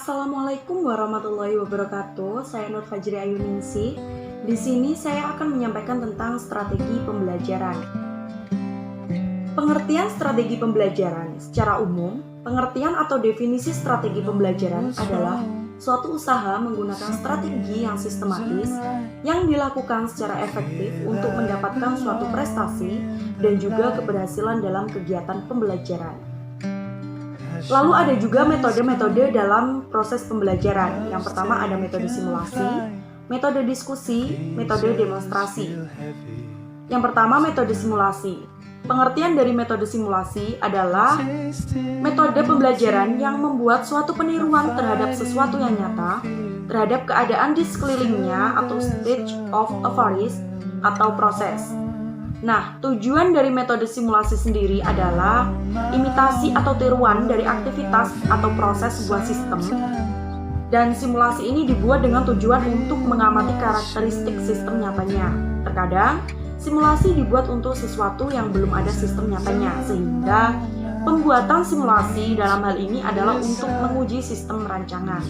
Assalamualaikum warahmatullahi wabarakatuh. Saya Nur Fajri Ayuningsih. Di sini saya akan menyampaikan tentang strategi pembelajaran. Pengertian strategi pembelajaran secara umum, pengertian atau definisi strategi pembelajaran adalah suatu usaha menggunakan strategi yang sistematis yang dilakukan secara efektif untuk mendapatkan suatu prestasi dan juga keberhasilan dalam kegiatan pembelajaran. Lalu ada juga metode-metode dalam proses pembelajaran. Yang pertama ada metode simulasi, metode diskusi, metode demonstrasi. Yang pertama metode simulasi. Pengertian dari metode simulasi adalah metode pembelajaran yang membuat suatu peniruan terhadap sesuatu yang nyata, terhadap keadaan di sekelilingnya atau stage of affairs atau proses. Nah, tujuan dari metode simulasi sendiri adalah imitasi atau tiruan dari aktivitas atau proses sebuah sistem. Dan simulasi ini dibuat dengan tujuan untuk mengamati karakteristik sistem nyatanya. Terkadang, simulasi dibuat untuk sesuatu yang belum ada sistem nyatanya, sehingga pembuatan simulasi dalam hal ini adalah untuk menguji sistem rancangan.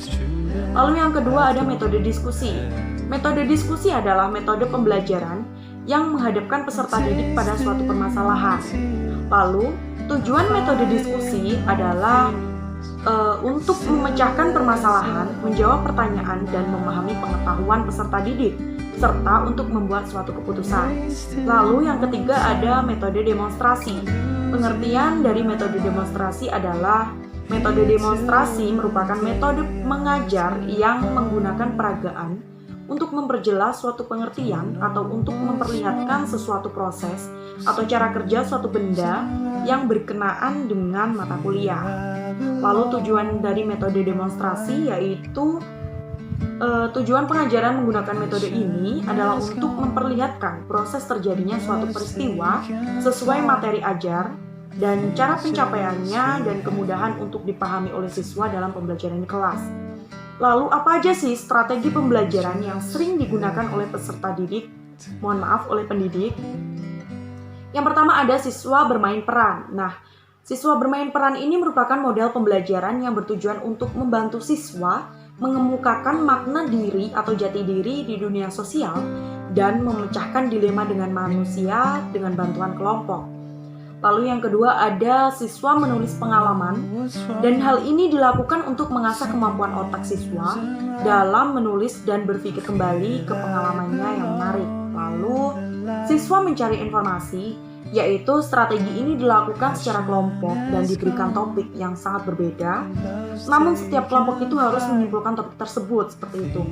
Lalu yang kedua ada metode diskusi. Metode diskusi adalah metode pembelajaran yang menghadapkan peserta didik pada suatu permasalahan. Lalu, tujuan metode diskusi adalah untuk memecahkan permasalahan, menjawab pertanyaan, dan memahami pengetahuan peserta didik, serta untuk membuat suatu keputusan. Lalu yang ketiga ada metode demonstrasi. Pengertian dari metode demonstrasi adalah metode demonstrasi merupakan metode mengajar yang menggunakan peragaan untuk memperjelas suatu pengertian atau untuk memperlihatkan sesuatu proses atau cara kerja suatu benda yang berkenaan dengan mata kuliah. Lalu tujuan dari metode demonstrasi yaitu tujuan pengajaran menggunakan metode ini adalah untuk memperlihatkan proses terjadinya suatu peristiwa sesuai materi ajar dan cara pencapaiannya dan kemudahan untuk dipahami oleh siswa dalam pembelajaran di kelas. Lalu apa aja sih strategi pembelajaran yang sering digunakan oleh peserta didik? Oleh pendidik. Yang pertama ada siswa bermain peran. Nah, siswa bermain peran ini merupakan model pembelajaran yang bertujuan untuk membantu siswa mengemukakan makna diri atau jati diri di dunia sosial dan memecahkan dilema dengan manusia dengan bantuan kelompok. Lalu yang kedua ada siswa menulis pengalaman dan hal ini dilakukan untuk mengasah kemampuan otak siswa dalam menulis dan berpikir kembali ke pengalamannya yang menarik. Lalu siswa mencari informasi, yaitu strategi ini dilakukan secara kelompok dan diberikan topik yang sangat berbeda. Namun setiap kelompok itu harus menyimpulkan topik tersebut seperti itu.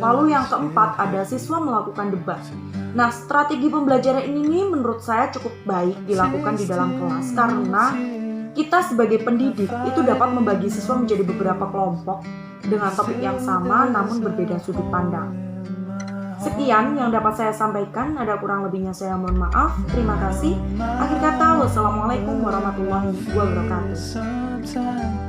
Lalu yang keempat ada siswa melakukan debat. Nah, strategi pembelajaran ini menurut saya cukup baik dilakukan di dalam kelas karena kita sebagai pendidik itu dapat membagi siswa menjadi beberapa kelompok dengan topik yang sama namun berbeda sudut pandang. Sekian yang dapat saya sampaikan, ada kurang lebihnya saya mohon maaf. Terima kasih. Akhir kata, wassalamualaikum warahmatullahi wabarakatuh.